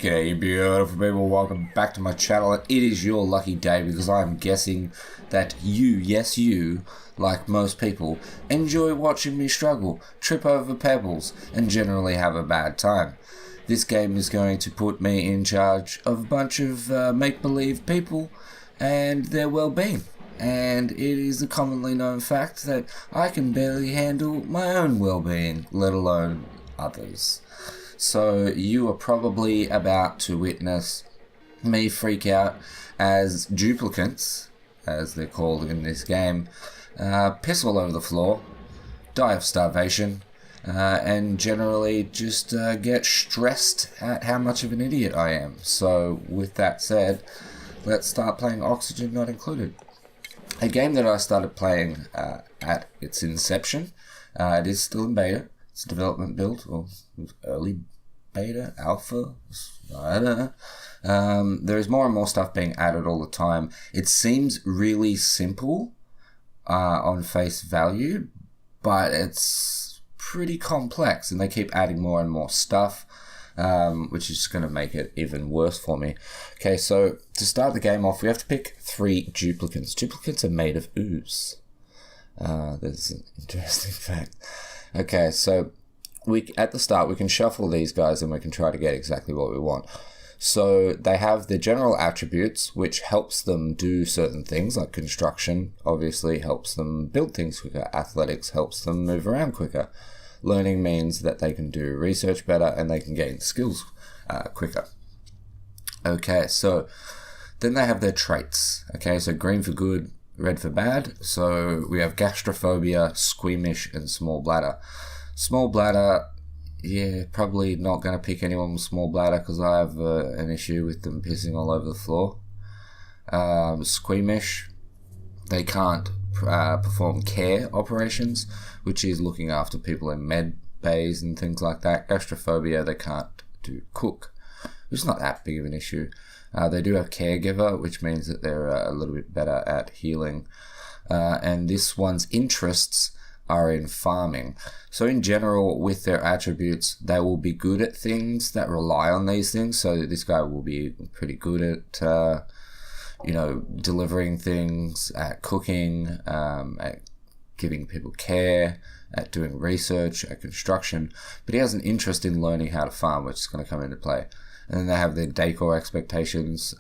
G'day you beautiful people, welcome back to my channel. It is your lucky day because I'm guessing that you, yes you, like most people, enjoy watching me struggle, trip over pebbles, and generally have a bad time. This game is going to put me in charge of a bunch of make-believe people and their well-being. And it is a commonly known fact that I can barely handle my own well-being, let alone others. So you are probably about to witness me freak out as duplicants, as they're called in this game, piss all over the floor, die of starvation, and generally just get stressed at how much of an idiot I am. So with that said, let's start playing Oxygen Not Included. A game that I started playing at its inception. It is still in beta. It's development build, or early beta, alpha, I don't know. There is more and more stuff being added all the time. It seems really simple on face value, but it's pretty complex, and they keep adding more and more stuff, which is going to make it even worse for me. Okay, so to start the game off, we have to pick 3 duplicants. Duplicants are made of ooze. There's an interesting fact. Okay, so at the start we can shuffle these guys and we can try to get exactly what we want. So they have their general attributes, which helps them do certain things, like construction obviously helps them build things quicker, athletics helps them move around quicker, learning means that they can do research better and they can gain skills quicker. Okay, so then they have their traits. Okay, so green for good, red for bad. So we have gastrophobia, squeamish, and small bladder. Small bladder, yeah, probably not going to pick anyone with small bladder because I have an issue with them pissing all over the floor. Squeamish, they can't perform care operations, which is looking after people in med bays and things like that. Gastrophobia, they can't cook, which is not that big of an issue. They do have caregiver, which means that they're a little bit better at healing. And this one's interests are in farming. So in general, with their attributes, they will be good at things that rely on these things. So this guy will be pretty good at, delivering things, at cooking, at giving people care, at doing research, at construction. But he has an interest in learning how to farm, which is going to come into play. And then they have their decor expectations,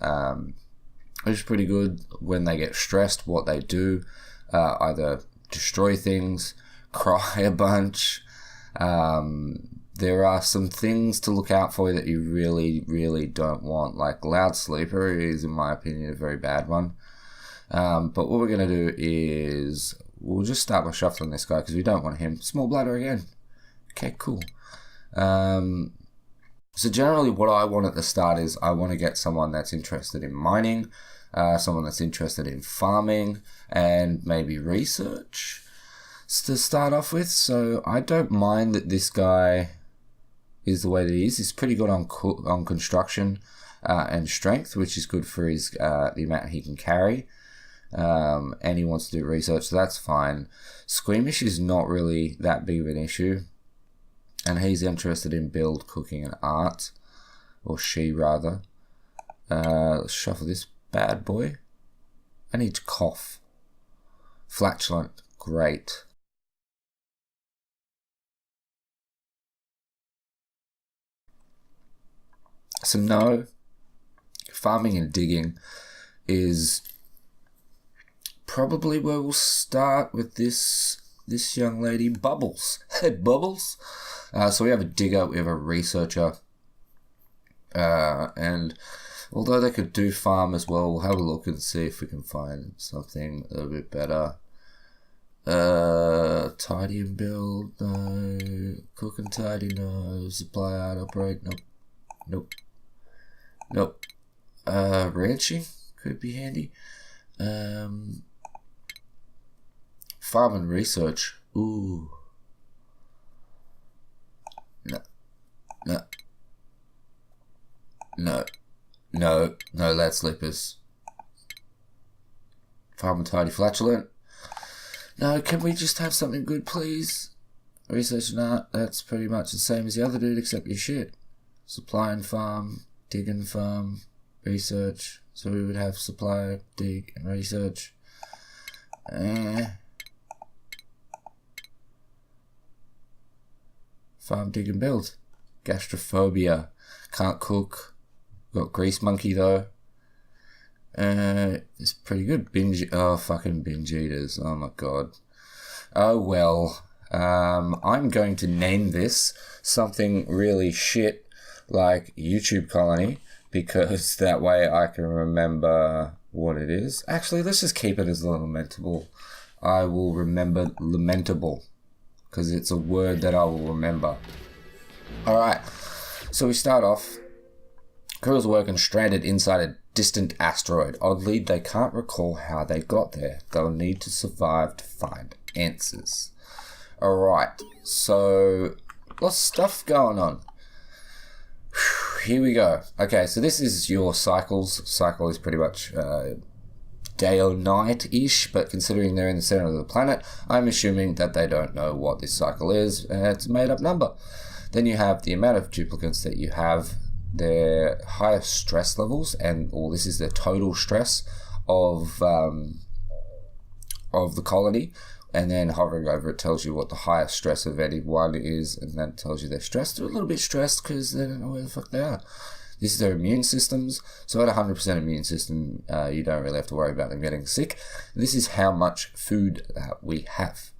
which is pretty good. When they get stressed, what they do, either destroy things, cry a bunch. There are some things to look out for that you really, really don't want. Like loud sleeper is, in my opinion, a very bad one. But what we're going to do is we'll just start by shuffling this guy because we don't want him. Small bladder again. Okay, cool. So generally what I want at the start is I want to get someone that's interested in mining, someone that's interested in farming, and maybe research to start off with. So I don't mind that this guy is the way that he is. He's pretty good on construction and strength, which is good for his the amount he can carry. And he wants to do research, so that's fine. Squeamish is not really that big of an issue. And he's interested in build, cooking, and art. Or she, rather. Let's shuffle this bad boy. I need to cough. Flatulent. Great. So no, farming and digging is probably where we'll start with this young lady, Bubbles. Hey, Bubbles. So we have a digger, we have a researcher, and although they could do farm as well, we'll have a look and see if we can find something a little bit better. Tidy and build, no. Cook and tidy, no. Supply art, operate, nope. Ranching could be handy. Farm and research, ooh. No, lad sleepers. Farm and tidy flatulent. No, can we just have something good, please? Research and art, that's pretty much the same as the other dude, except you're shit. Supply and farm, dig and farm, research. So we would have supply, dig, and research. Farm, dig, and build. Gastrophobia. Can't cook. Got grease monkey though. It's pretty good. Binge. Oh, fucking binge eaters. Oh my god. Oh well. I'm going to name this something really shit like YouTube Colony, because that way I can remember what it is. Actually, let's just keep it as lamentable. I will remember lamentable, because it's a word that I will remember. Alright, so we start off. Crews working stranded inside a distant asteroid. Oddly, they can't recall how they got there. They'll need to survive to find answers. Alright, so lots of stuff going on. Here we go. Okay, so this is your cycles. Cycle is pretty much day or night-ish, but considering they're in the center of the planet, I'm assuming that they don't know what this cycle is, and it's a made-up number. Then you have the amount of duplicates that you have, their highest stress levels, and this is the total stress of the colony. And then hovering over it tells you what the highest stress of any one is, and then it tells you they're stressed. They're a little bit stressed because they don't know where the fuck they are. This is their immune systems. So at 100% immune system, you don't really have to worry about them getting sick. This is how much food we have.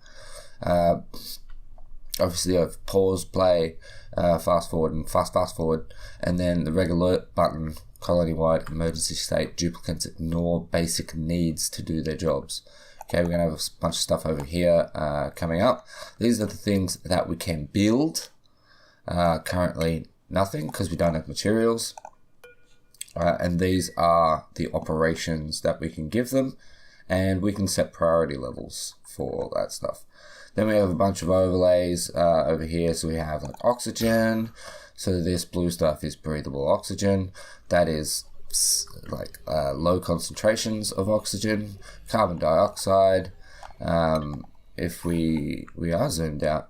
Obviously, I have pause, play, fast forward, and fast forward, and then the red alert button, colony-wide, emergency state, duplicates ignore basic needs to do their jobs. Okay, we're going to have a bunch of stuff over here coming up. These are the things that we can build. Currently, nothing, because we don't have materials. And these are the operations that we can give them. And we can set priority levels for all that stuff. Then we have a bunch of overlays over here. So we have like oxygen. So this blue stuff is breathable oxygen. That is like low concentrations of oxygen, carbon dioxide. If we are zoomed out,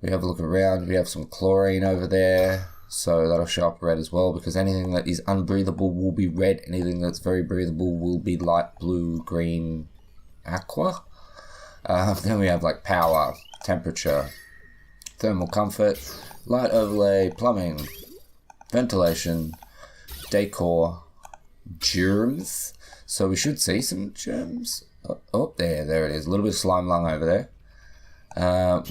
we have a look around, we have some chlorine over there, so that'll show up red as well, because anything that is unbreathable will be red, anything that's very breathable will be light blue, green, aqua. Then we have like power, temperature, thermal comfort, light overlay, plumbing, ventilation, decor, germs. So we should see some germs. Oh, there it is. A little bit of slime lung over there.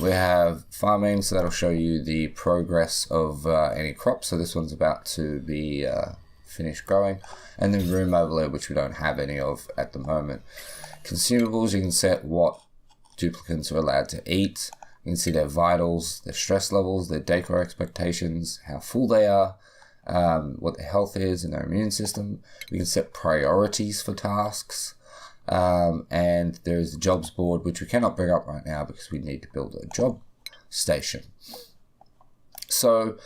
We have farming, so that'll show you the progress of any crop. So this one's about to be finished growing. And then room overlay, which we don't have any of at the moment. Consumables, you can set what duplicates are allowed to eat. You can see their vitals, their stress levels, their decor expectations, how full they are. What their health is and their immune system. We can set priorities for tasks. And there's the jobs board, which we cannot bring up right now because we need to build a job station. So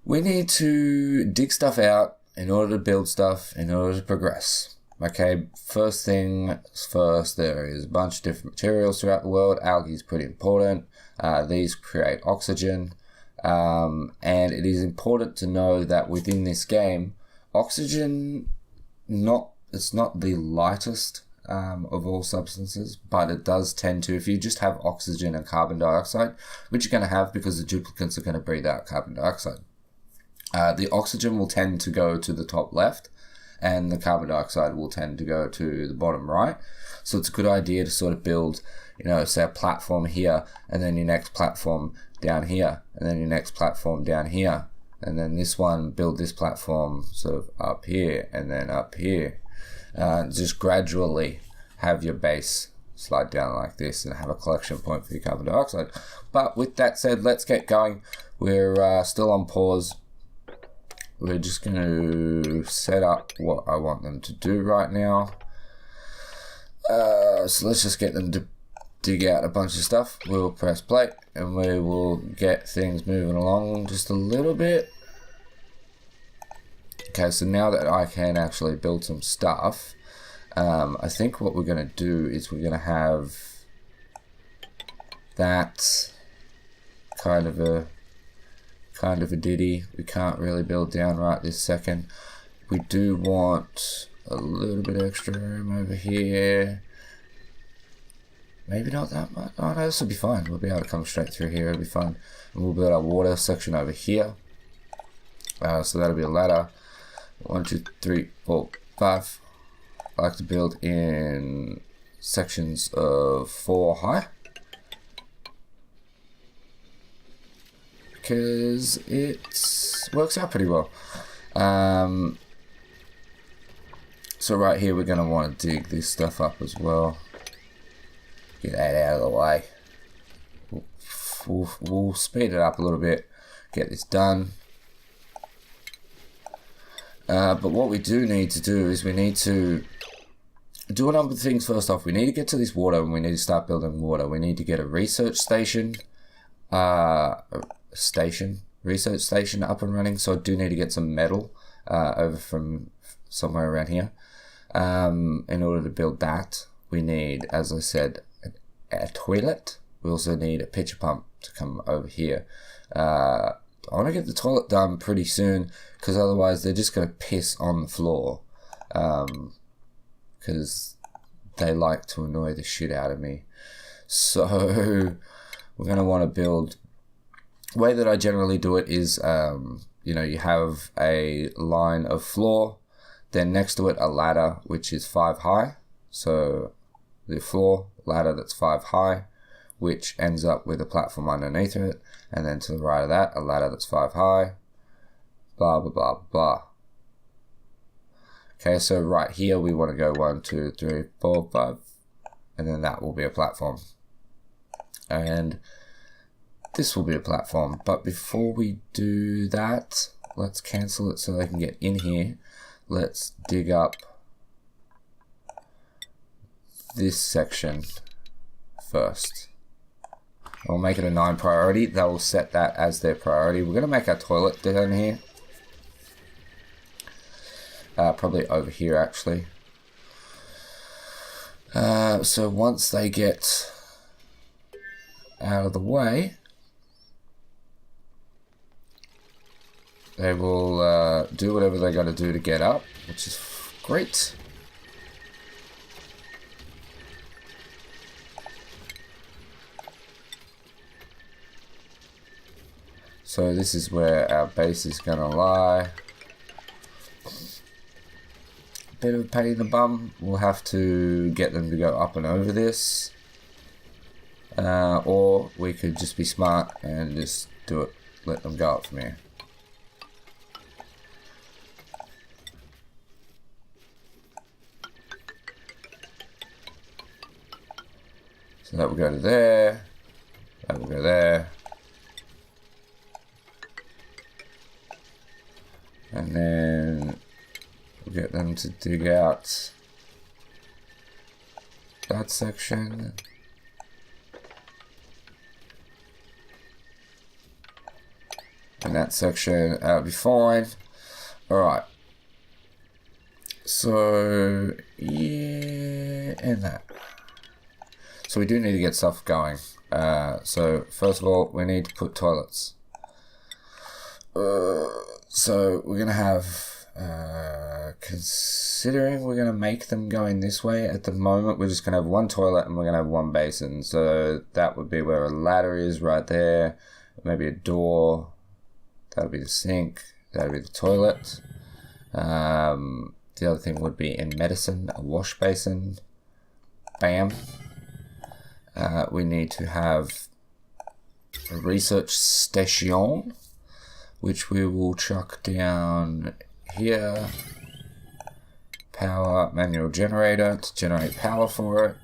we need to dig stuff out in order to build stuff, in order to progress. Okay, first thing first, there is a bunch of different materials throughout the world. Algae is pretty important. These create oxygen. And it is important to know that within this game, oxygen, it's not the lightest of all substances, but it does tend to, if you just have oxygen and carbon dioxide, which you're going to have because the duplicates are going to breathe out carbon dioxide, the oxygen will tend to go to the top left, and the carbon dioxide will tend to go to the bottom right. So it's a good idea to sort of build, say a platform here, and then your next platform down here, and then your next platform down here, and then this one, build this platform sort of up here, and then up here. Just gradually have your base slide down like this and have a collection point for your carbon dioxide. But with that said, let's get going. We're still on pause. We're just going to set up what I want them to do right now. So let's just get them to dig out a bunch of stuff. We'll press play and we will get things moving along just a little bit. Okay, so now that I can actually build some stuff, I think what we're going to do is we're going to have that kind of kind of a ditty. We can't really build down right this second. We do want a little bit extra room over here. Maybe not that much. Oh no, this will be fine. We'll be able to come straight through here. It'll be fun. And we'll build our water section over here. So that'll be a ladder. 1, 2, 3, 4, 5. I like to build in sections of 4 high, because it works out pretty well. So right here we're going to want to dig this stuff up as well. Get that out of the way. We'll speed it up a little bit, get this done. But what we do need to do is we need to do a number of things. First off, we need to get to this water, and we need to start building water. We need to get a research station, research station up and running. So I do need to get some metal over from somewhere around here. In order to build that, we need, as I said, a toilet. We also need a pitcher pump to come over here. I want to get the toilet done pretty soon, because otherwise they're just going to piss on the floor. Because they like to annoy the shit out of me. So we're going to want to build. The way that I generally do it is, you know, you have a line of floor, then next to it a ladder which is 5 high. So the floor, ladder that's 5 high, which ends up with a platform underneath it, and then to the right of that, a ladder that's 5 high, blah, blah, blah, blah. Okay, so right here we want to go 1, 2, 3, 4, 5, and then that will be a platform. And this will be a platform, but before we do that, let's cancel it so they can get in here. Let's dig up this section first. I'll make it a 9 priority. They will set that as their priority. We're going to make our toilet down here. Probably over here, actually. So once they get out of the way, they will do whatever they got to do to get up, which is great. So this is where our base is going to lie. Bit of a pain in the bum. We'll have to get them to go up and over this. Or we could just be smart and just do it. Let them go up from here. So that will go to there. That will go there. And then we'll get them to dig out that section. And that section, that'll be fine. Alright. So, yeah, and that. So we do need to get stuff going. So, first of all, we need to put toilets. So we're going to have, considering we're going to make them going this way, at the moment we're just going to have 1 toilet and we're going to have 1 basin. So that would be where a ladder is right there, maybe a door, that'll be the sink, that'll be the toilet. The other thing would be in medicine, a wash basin, bam. We need to have a research station, which we will chuck down here. Power, manual generator to generate power for it.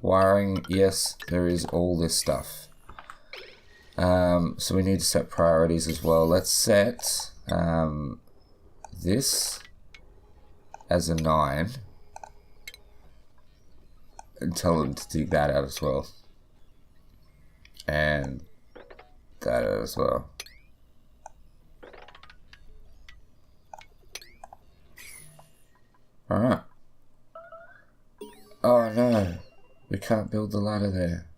Wiring, yes, there is all this stuff. So we need to set priorities as well. Let's set this as a 9 and tell them to dig that out as well. And that out as well. Alright. Oh no, we can't build the ladder there.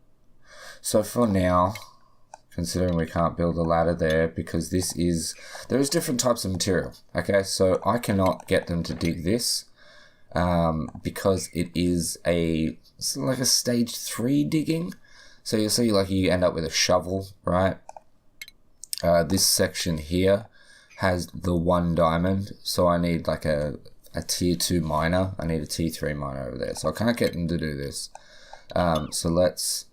So for now, considering we can't build a ladder there because there is different types of material. Okay, so I cannot get them to dig this because it is it's like a stage 3 digging. So you'll see like you end up with a shovel, right? This section here has the 1 diamond, so I need like a tier 2 miner. I need a tier 3 miner over there, so I can't get them to do this. So let's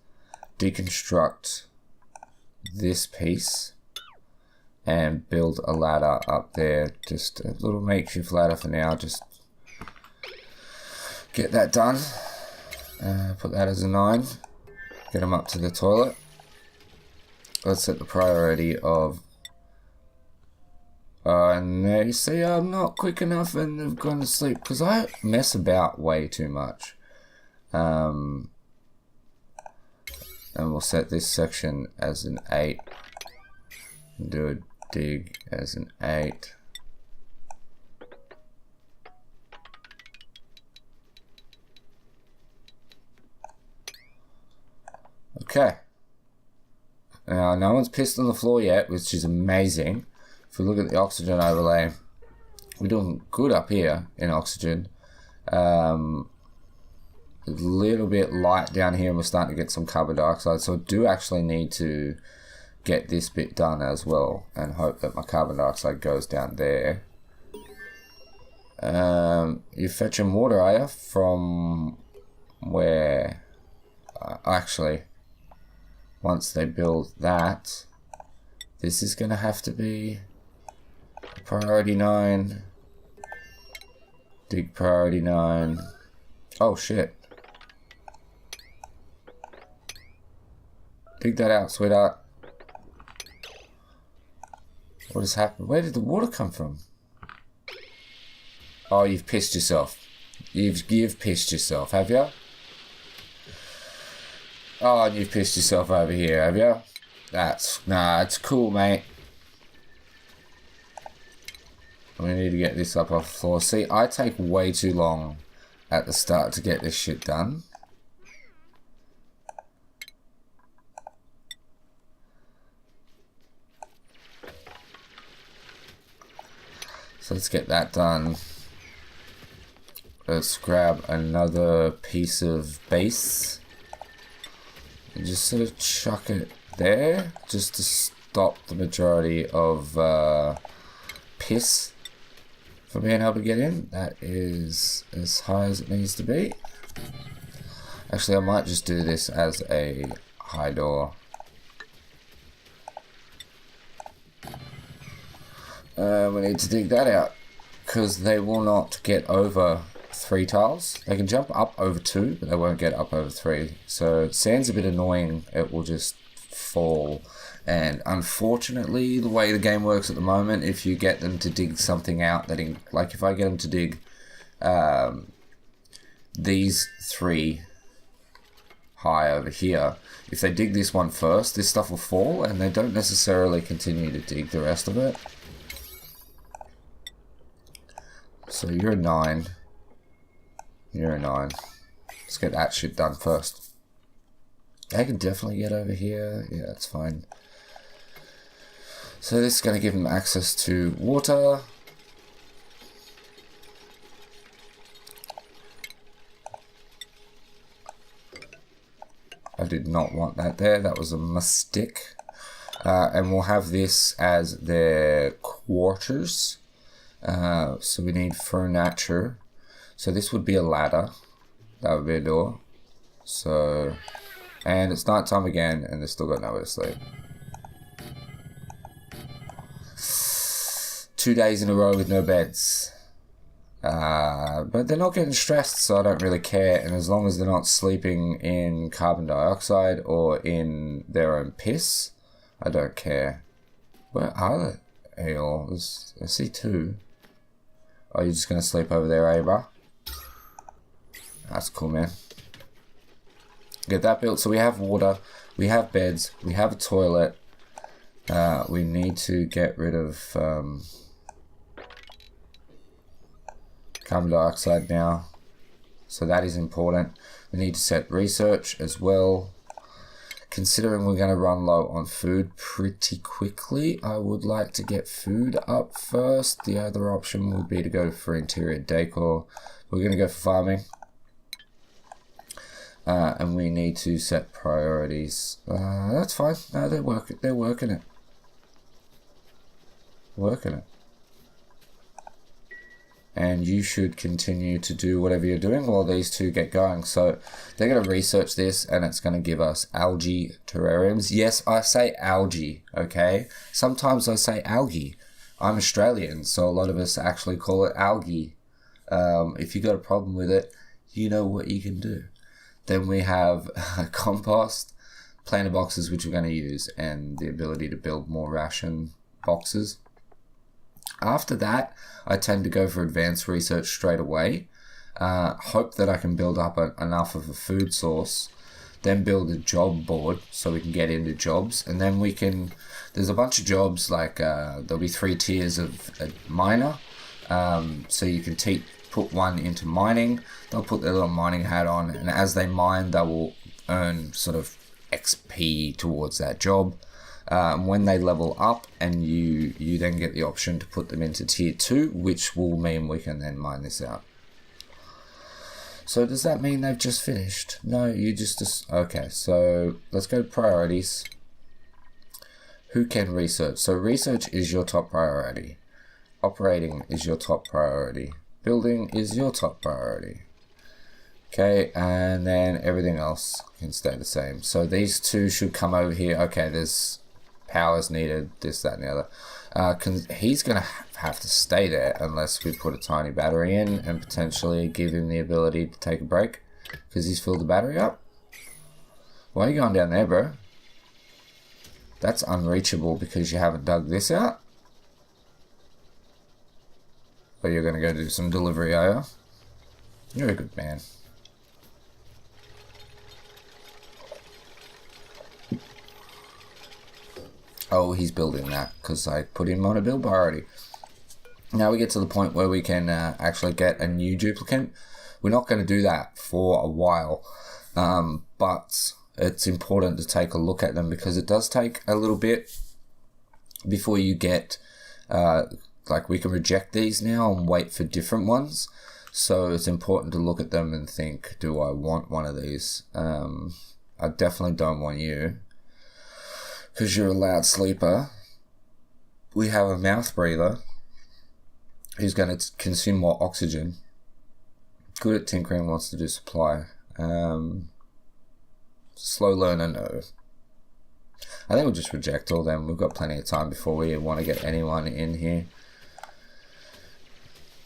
deconstruct this piece and build a ladder up there. Just a little makeshift ladder for now. Just get that done. Put that as a 9. Get them up to the toilet. Let's set the priority of... and there you see I'm not quick enough and they've gone to sleep because I mess about way too much. And we'll set this section as an 8. Do a dig as an 8. Okay. Now, no one's pissed on the floor yet, which is amazing. If we look at the oxygen overlay, we're doing good up here in oxygen. A little bit light down here, and we're starting to get some carbon dioxide. So I do actually need to get this bit done as well, and hope that my carbon dioxide goes down there. You're fetching water, are you? From where? Actually, once they build that, this is going to have to be priority 9. Dig priority 9. Oh shit. Dig that out, sweetheart. What has happened? Where did the water come from? Oh, you've pissed yourself. You've pissed yourself, have you? Oh, and you've pissed yourself over here, have you? Nah, it's cool, mate. We need to get this up off the floor. See, I take way too long at the start to get this shit done. So let's get that done. Let's grab another piece of base. And just sort of chuck it there, just to stop the majority of piss from being able to get in. That is as high as it needs to be. Actually, I might just do this as a high door. We need to dig that out, because they will not get over 3 tiles. They can jump up over 2, but they won't get up over 3. So sand's a bit annoying. It will just fall. And unfortunately, the way the game works at the moment, if you get them to dig something out, like if I get them to dig these 3 high over here, if they dig this one first, this stuff will fall, and they don't necessarily continue to dig the rest of it. So you're a 9. You're a 9. Let's get that shit done first. They can definitely get over here. Yeah, that's fine. So this is going to give them access to water. I did not want that there. That was a mistake. And we'll have this as their quarters. So we need furniture. So this would be a ladder. That would be a door. So, and it's night time again, and they've still got nowhere to sleep. 2 days in a row with no beds. But they're not getting stressed, so I don't really care. And as long as they're not sleeping in carbon dioxide or in their own piss, I don't care. Where are they all? I see 2. Oh, you're just going to sleep over there, eh, bro? That's cool, man. Get that built. So we have water, we have beds, we have a toilet. We need to get rid of carbon dioxide now. So that is important. We need to set research as well. considering we're going to run low on food pretty quickly, I would like to get food up first. The other option would be to go for interior decor. We're going to go for farming. And we need to set priorities. That's fine. No, they're working it. Working it. And you should continue to do whatever you're doing while these two get going. So they're going to research this, and it's going to give us algae terrariums. Yes, I say algae, okay? Sometimes I say algae. I'm Australian, so a lot of us actually call it algae. If you got a problem with it, you know what you can do. Then we have compost, planter boxes, which we're going to use, and the ability to build more ration boxes. After that, I tend to go for advanced research straight away. Hope that I can build up enough of a food source. Then build a job board so we can get into jobs. And then we can... There's a bunch of jobs, like there'll be 3 tiers of a miner. So you can put one into mining. They'll put their little mining hat on. And as they mine, they will earn sort of XP towards that job. When they level up, and you then get the option to put them into tier 2, which will mean we can then mine this out. So does that mean they've just finished? No, you just okay, so let's go to priorities. Who can research? So research is your top priority. Operating is your top priority. Building is your top priority. Okay, and then everything else can stay the same. So these two should come over here. Okay, there's powers needed, this, that, and the other. He's going to have to stay there unless we put a tiny battery in and potentially give him the ability to take a break because he's filled the battery up. Why are you going down there, bro? That's unreachable because you haven't dug this out. Or you're going to go do some delivery, are you? You're a good man. Oh, he's building that because I put him on a build priority. Now we get to the point where we can actually get a new duplicant. We're not going to do that for a while, but it's important to take a look at them because it does take a little bit before you get, like we can reject these now and wait for different ones. So it's important to look at them and think, do I want one of these? I definitely don't want you. Because you're a loud sleeper. We have a mouth breather who's going to consume more oxygen. Good at tinkering, wants to do supply. Slow learner, no. I think we'll just reject all them. We've got plenty of time before we want to get anyone in here.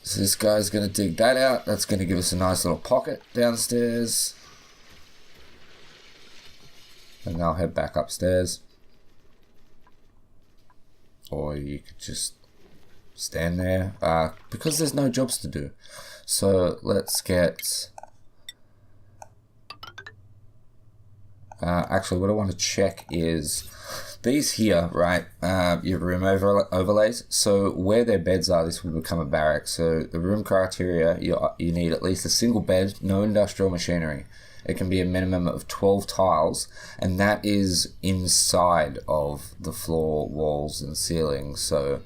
So this guy's going to dig that out. That's going to give us a nice little pocket downstairs. And I'll head back upstairs. Or you could just stand there because there's no jobs to do. So let's get... actually, what I want to check is these here, right? Your room overlays. So where their beds are, this will become a barrack. So the room criteria, you need at least a single bed, no industrial machinery. It can be a minimum of 12 tiles, and that is inside of the floor, walls, and ceilings. So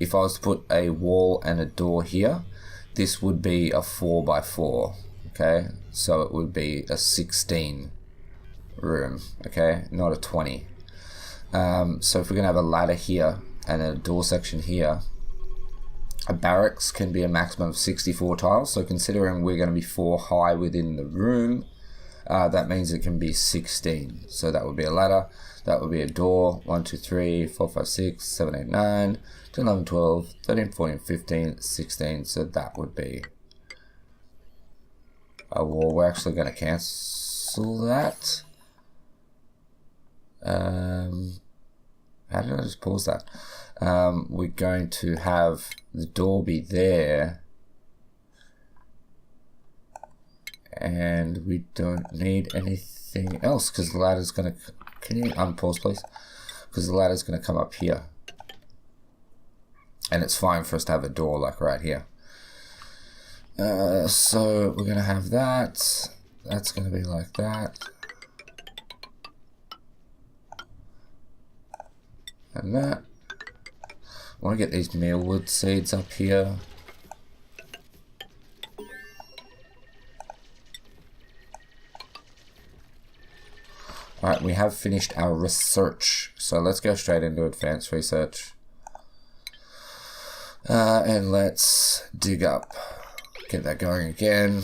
if I was to put a wall and a door here, this would be a 4x4, okay? So it would be a 16 room, okay? Not a 20. So if we're going to have a ladder here and a door section here, a barracks can be a maximum of 64 tiles. So considering we're going to be 4 high within the room, that means it can be 16. So that would be a ladder, that would be a door, 1, 2, 3, 4, 5, 6, 7, 8, 9, 10, 11, 12, 13, 14, 15, 16. So that would be a wall. We're actually going to cancel that. How did I just pause that? We're going to have the door be there. And we don't need anything else because the ladder's going to... Can you unpause, please? Because the ladder's going to come up here. And it's fine for us to have a door like right here. So we're going to have that. That's going to be like that. And that. I want to get these mealwood seeds up here. Alright, we have finished our research. So let's go straight into advanced research. And let's dig up. Get that going again.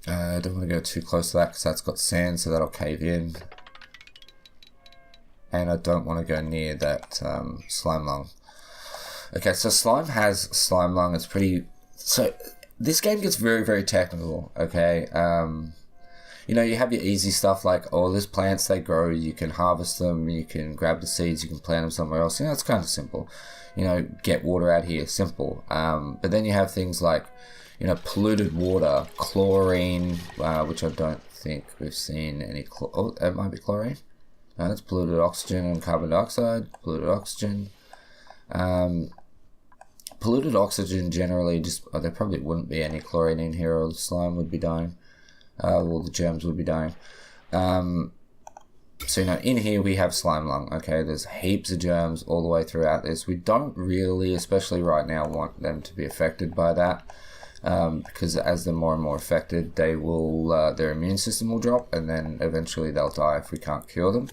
I don't want to go too close to that because that's got sand, so that'll cave in. And I don't want to go near that slime lung. Okay, so slime has slime lung. It's pretty... So this game gets very, very technical, okay? You know, you have your easy stuff like, oh, there's plants, they grow, you can harvest them, you can grab the seeds, you can plant them somewhere else. You know, it's kind of simple. You know, get water out here, simple. But then you have things like, you know, polluted water, chlorine, which I don't think we've seen any... Oh, it might be chlorine. No, that's polluted oxygen and carbon dioxide, polluted oxygen. Polluted oxygen generally just... Oh, there probably wouldn't be any chlorine in here or the slime would be dying. All the germs would be dying. So, you know, in here we have slime lung, okay? There's heaps of germs all the way throughout this. We don't really, especially right now, want them to be affected by that. Because as they're more and more affected, they will, their immune system will drop, and then eventually they'll die if we can't cure them.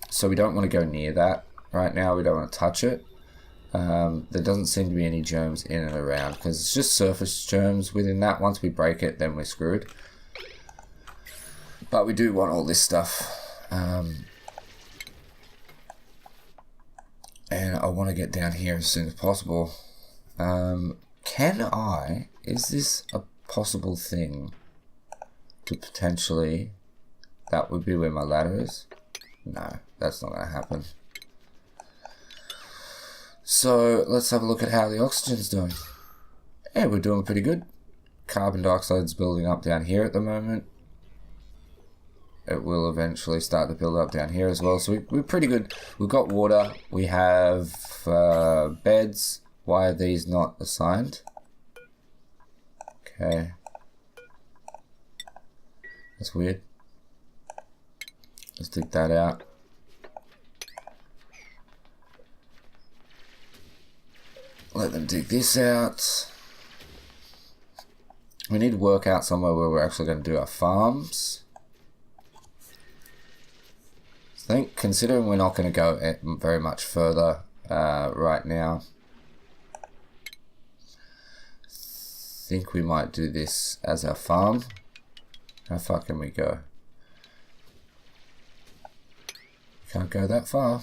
So we don't want to go near that right now. We don't want to touch it. There doesn't seem to be any germs in and around, because it's just surface germs within that. Once we break it, then we're screwed. But we do want all this stuff. And I want to get down here as soon as possible. Is this a possible thing to potentially... That would be where my ladder is? No, that's not going to happen. So, let's have a look at how the oxygen's doing. Yeah, we're doing pretty good. Carbon dioxide's building up down here at the moment. It will eventually start to build up down here as well. So we're pretty good. We've got water. We have beds. Why are these not assigned? Okay. That's weird. Let's dig that out. Let them dig this out. We need to work out somewhere where we're actually going to do our farms. I think, considering we're not going to go very much further right now, I think we might do this as our farm. How far can we go? Can't go that far.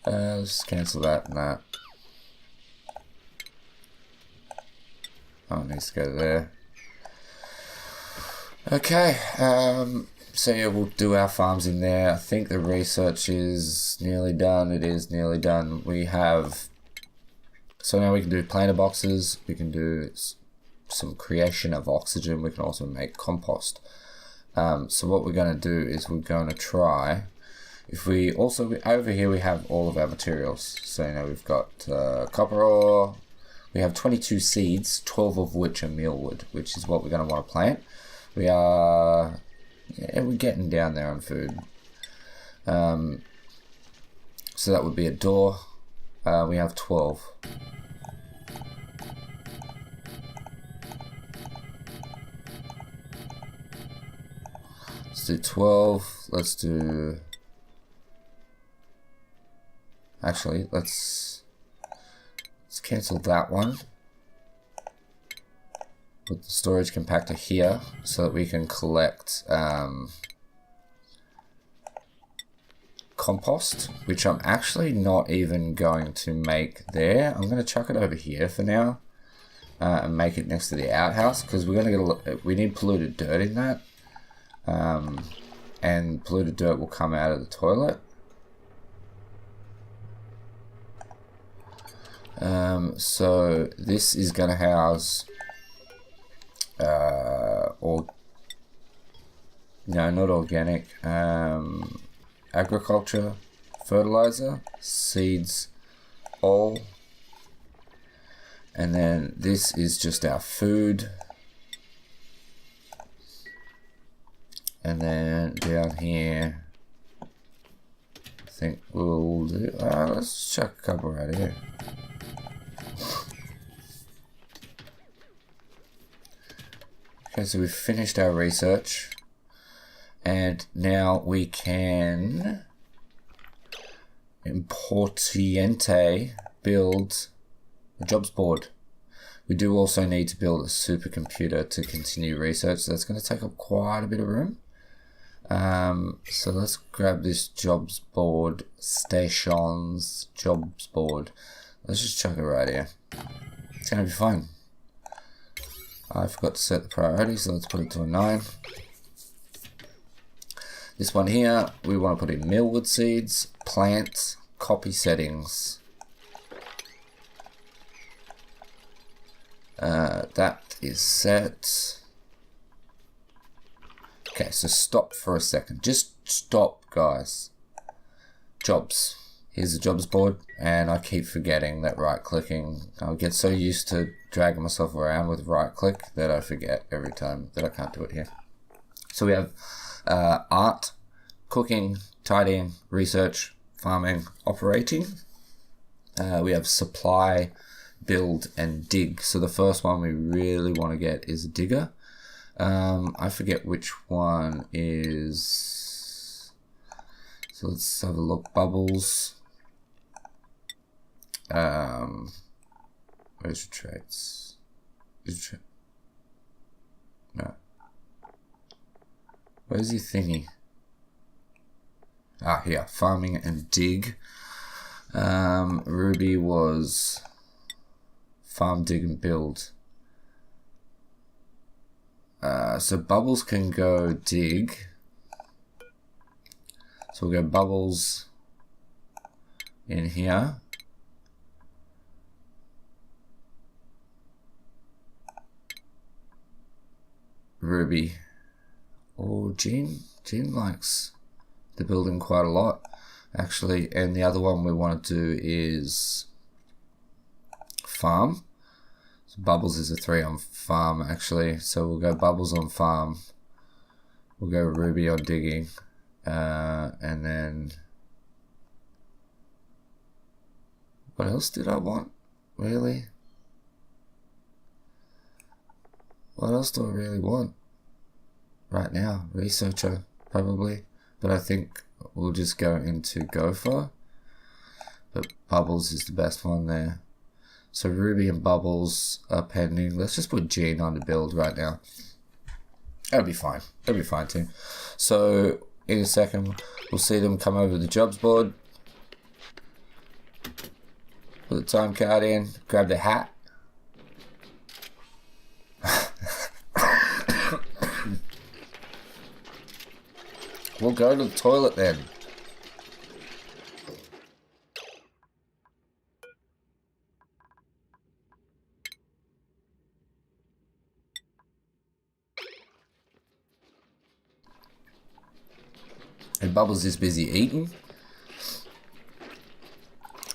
Let's cancel that and that. Oh, it needs to go there. Okay, so yeah, we'll do our farms in there. I think the research is nearly done. It is nearly done. We have... So now we can do planter boxes. We can do some creation of oxygen. We can also make compost. So what we're going to do is we're going to try... If we also... Over here we have all of our materials. So, you know, we've got copper ore. We have 22 seeds, 12 of which are mealwood, which is what we're going to want to plant. We are... Yeah, we're getting down there on food. So that would be a door. We have 12. Let's do 12. Let's do... Actually, let's cancel that one. Put the storage compactor here so that we can collect compost, which I'm actually not even going to make there. I'm going to chuck it over here for now and make it next to the outhouse, because we're going to get we need polluted dirt in that, and polluted dirt will come out of the toilet. So this is going to house not organic, agriculture, fertilizer, seeds, all, and then this is just our food. And then down here, I think we'll do, let's chuck a couple right here. Okay, so we've finished our research. And now we can importante build a jobs board. We do also need to build a supercomputer to continue research. So that's going to take up quite a bit of room. So let's grab this jobs board, stations, jobs board. Let's just chuck it right here. It's going to be fun. I forgot to set the priority, so let's put it to a 9. This one here, we want to put in millwood seeds, plants, copy settings. That is set. Okay, so stop for a second. Just stop, guys. Jobs. Here's the jobs board, and I keep forgetting that right-clicking. I get so used to dragging myself around with right-click that I forget every time that I can't do it here. So we have art, cooking, tidying, research, farming, operating. We have supply, build, and dig. So the first one we really want to get is a digger. I forget which one is. So let's have a look. Bubbles. Where's your traits? No. Where's your thingy? Ah, here. Farming and dig. Ruby was farm, dig, and build. So Bubbles can go dig. So we'll go Bubbles in here. Ruby. Oh, Jean likes the building quite a lot, actually. And the other one we want to do is farm. So Bubbles is a 3 on farm, actually. So we'll go Bubbles on farm. We'll go Ruby on digging. And then what else did I want? Really? What else do I really want? Right now, researcher, probably. But I think we'll just go into Gopher. But Bubbles is the best one there. So Ruby and Bubbles are pending. Let's just put Jean on the build right now. That'll be fine. That'll be fine too. So in a second, we'll see them come over the jobs board. Put the time card in. Grab the hat. We'll go to the toilet then. And Bubbles is busy eating.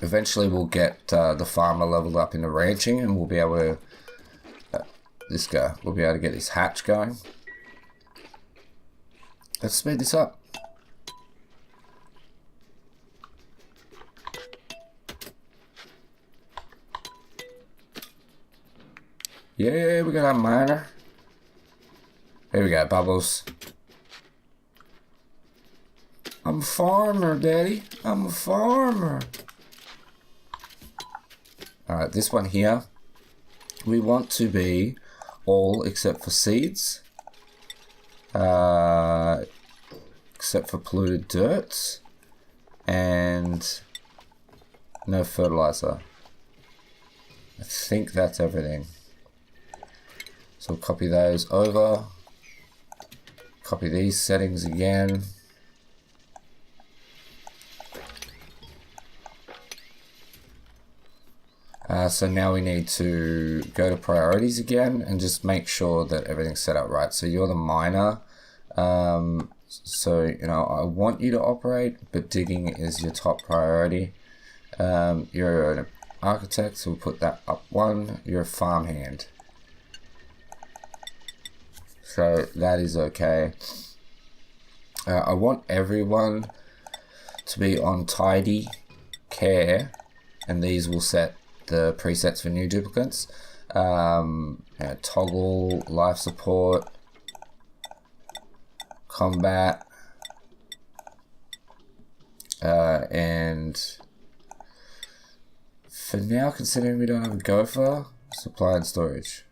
Eventually we'll get the farmer leveled up into ranching, and we'll be able to, this guy, we'll be able to get his hatch going. Let's speed this up. Yeah, we got our miner. There we go, Bubbles. I'm a farmer, Daddy. I'm a farmer. Alright, this one here. We want to be all except for seeds. Except for polluted dirt. And no fertilizer. I think that's everything. So we'll copy those over. Copy these settings again. So now we need to go to priorities again and just make sure that everything's set up right. So you're the miner. So, you know, I want you to operate, but digging is your top priority. You're an architect, so we'll put that up 1. You're a farmhand. So that is okay. I want everyone to be on tidy care, and these will set the presets for new duplicates. Toggle life support, combat, and for now, considering we don't have a gopher, supply and storage.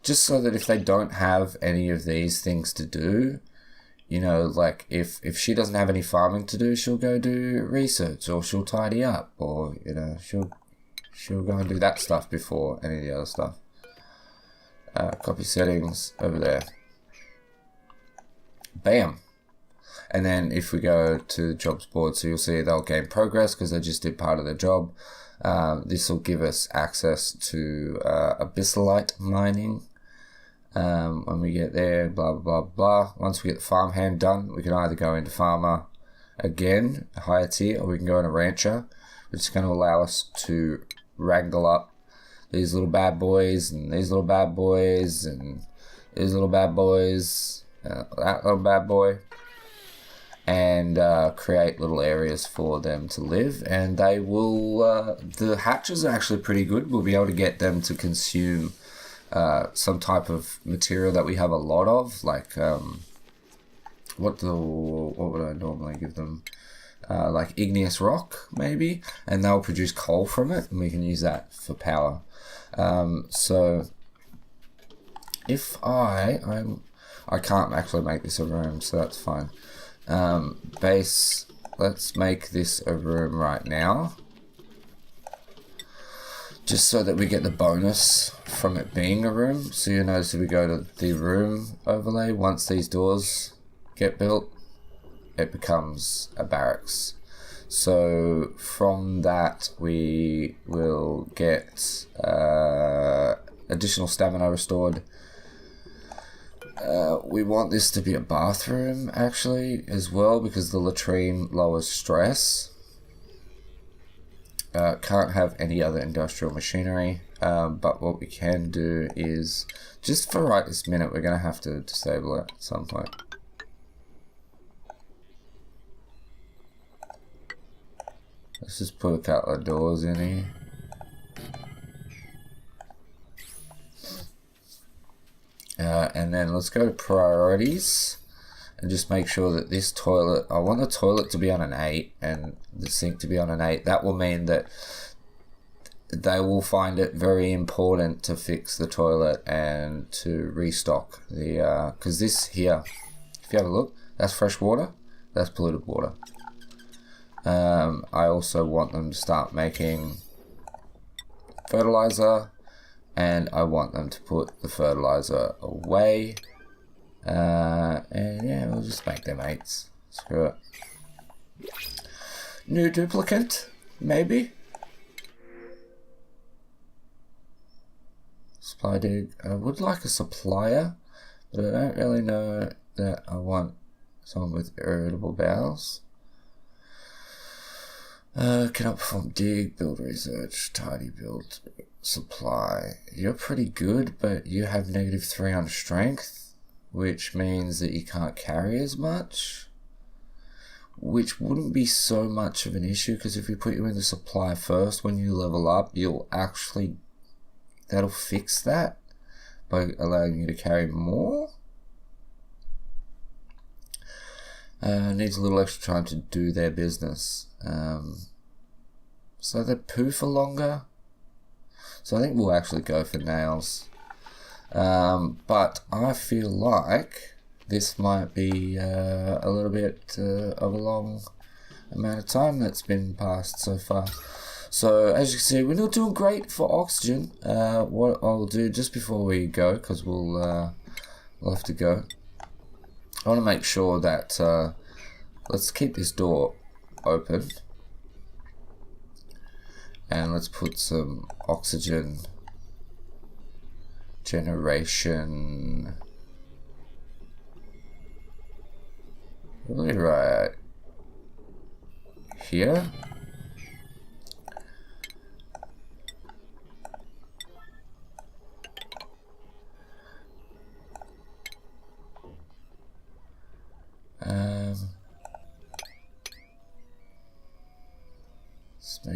Just so that if they don't have any of these things to do, you know, like if she doesn't have any farming to do, she'll go do research, or she'll tidy up, or, you know, she'll go and do that stuff before any of the other stuff. Copy settings over there. Bam. And then if we go to the jobs board, so you'll see they'll gain progress because they just did part of their job. This will give us access to abyssalite mining. When we get there, blah, blah, blah, blah. Once we get the farmhand done, we can either go into farmer again, a higher tier, or we can go into rancher, which is going to allow us to wrangle up these little bad boys, and these little bad boys, and these little bad boys, that little bad boy, and create little areas for them to live. And they will, the hatches are actually pretty good. We'll be able to get them to consume some type of material that we have a lot of, like what would I normally give them? Like igneous rock, maybe, and they'll produce coal from it, and we can use that for power. So if I can't actually make this a room, so that's fine. Base, let's make this a room right now, just so that we get the bonus from it being a room. So you notice if we go to the room overlay, once these doors get built, it becomes a barracks. So from that we will get additional stamina restored. We want this to be a bathroom actually as well, because the latrine lowers stress. Can't have any other industrial machinery, but what we can do is, just for right this minute, we're going to have to disable it at some point. Let's just put a couple of doors in here. And then let's go to priorities and just make sure that this toilet, I want the toilet to be on an 8 and the sink to be on an 8. That will mean that they will find it very important to fix the toilet and to restock the, because this here, if you have a look, that's fresh water, that's polluted water. I also want them to start making fertilizer, and I want them to put the fertilizer away. And yeah, we'll just make them 8s. Screw it. New duplicate, maybe? Supply dig. I would like a supplier, but I don't really know that I want someone with irritable bowels. Cannot perform dig, build research, tidy build, supply. You're pretty good, but you have -3 on strength, which means that you can't carry as much, which wouldn't be so much of an issue, because if we put you in the supply first, when you level up, that'll fix that by allowing you to carry more. Needs a little extra time to do their business. So they poo for longer. So I think we'll actually go for nails. But I feel like this might be a little bit of a long amount of time that's been passed so far. So as you can see, we're not doing great for oxygen. What I'll do just before we go, because we'll have to go, I want to make sure that let's keep this door open, and let's put some oxygen generation really right here.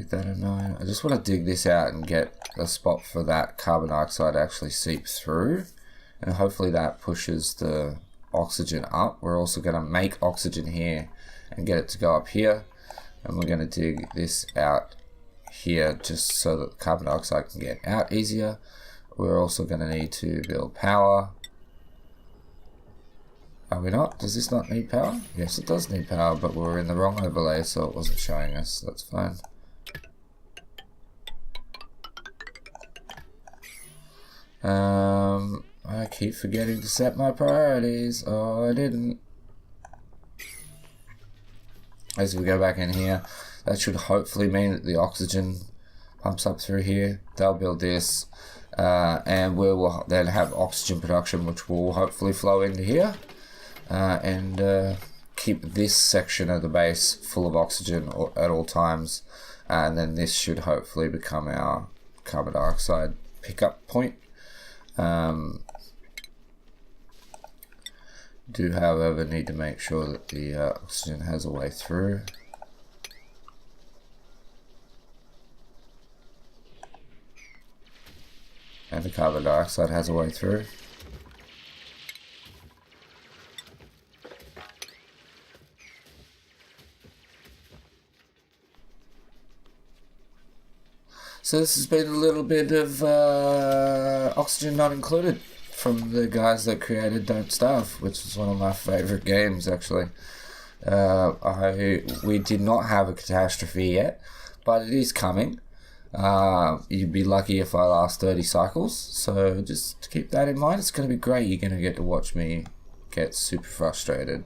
make that a 9. I just want to dig this out and get a spot for that carbon dioxide to actually seep through. And hopefully that pushes the oxygen up. We're also going to make oxygen here and get it to go up here. And we're going to dig this out here just so that the carbon dioxide can get out easier. We're also going to need to build power. Are we not? Does this not need power? Yes, it does need power, but we're in the wrong overlay, so it wasn't showing us. That's fine. I keep forgetting to set my priorities. Oh, I didn't. As we go back in here, that should hopefully mean that the oxygen pumps up through here. They'll build this, and we will then have oxygen production, which will hopefully flow into here. And keep this section of the base full of oxygen at all times, and then this should hopefully become our carbon dioxide pickup point. Do however need to make sure that the oxygen has a way through. And the carbon dioxide has a way through. So this has been a little bit of Oxygen Not Included from the guys that created Don't Starve, which is one of my favourite games actually. We did not have a catastrophe yet, but it is coming. You'd be lucky if I last 30 cycles, so just keep that in mind. It's going to be great. You're going to get to watch me get super frustrated.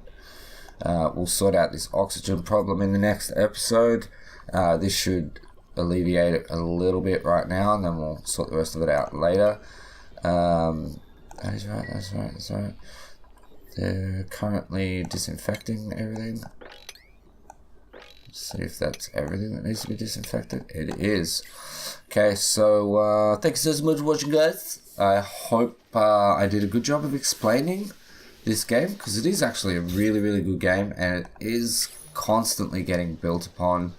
We'll sort out this oxygen problem in the next episode. This should alleviate it a little bit right now, and then we'll sort the rest of it out later. That is right, that's right. They're currently disinfecting everything. Let's see if that's everything that needs to be disinfected. It is. Okay, so thank you so much for watching, guys. I hope I did a good job of explaining this game, because it is actually a really, really good game, and it is constantly getting built upon.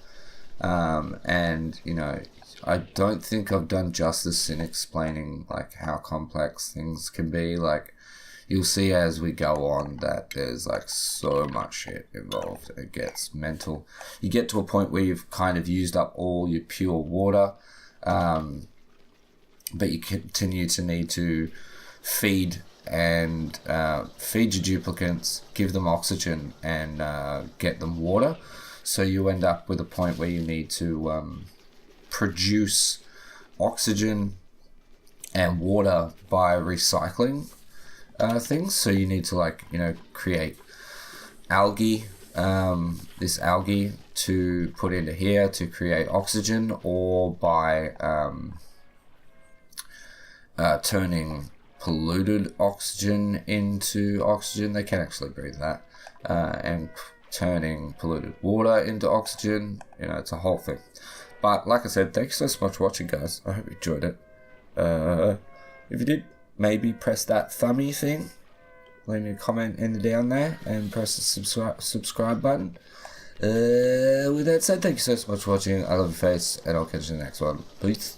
And you know, I don't think I've done justice in explaining like how complex things can be. Like, you'll see as we go on that there's like so much shit involved. It gets mental. You get to a point where you've kind of used up all your pure water, but you continue to need to feed and feed your duplicants, give them oxygen, and get them water. So you end up with a point where you need to produce oxygen and water by recycling things. So you need to, like, you know, create algae, this algae to put into here to create oxygen, or by turning polluted oxygen into oxygen. They can actually breathe that, and turning polluted water into oxygen. You know, it's a whole thing. But like I said, thanks so much for watching, guys. I hope you enjoyed it. If you did, maybe press that thumbie thing, leave me a comment in the down there, and press the subscribe button. With that said, thank you so much for watching. I love your face, and I'll catch you in the next one. Peace.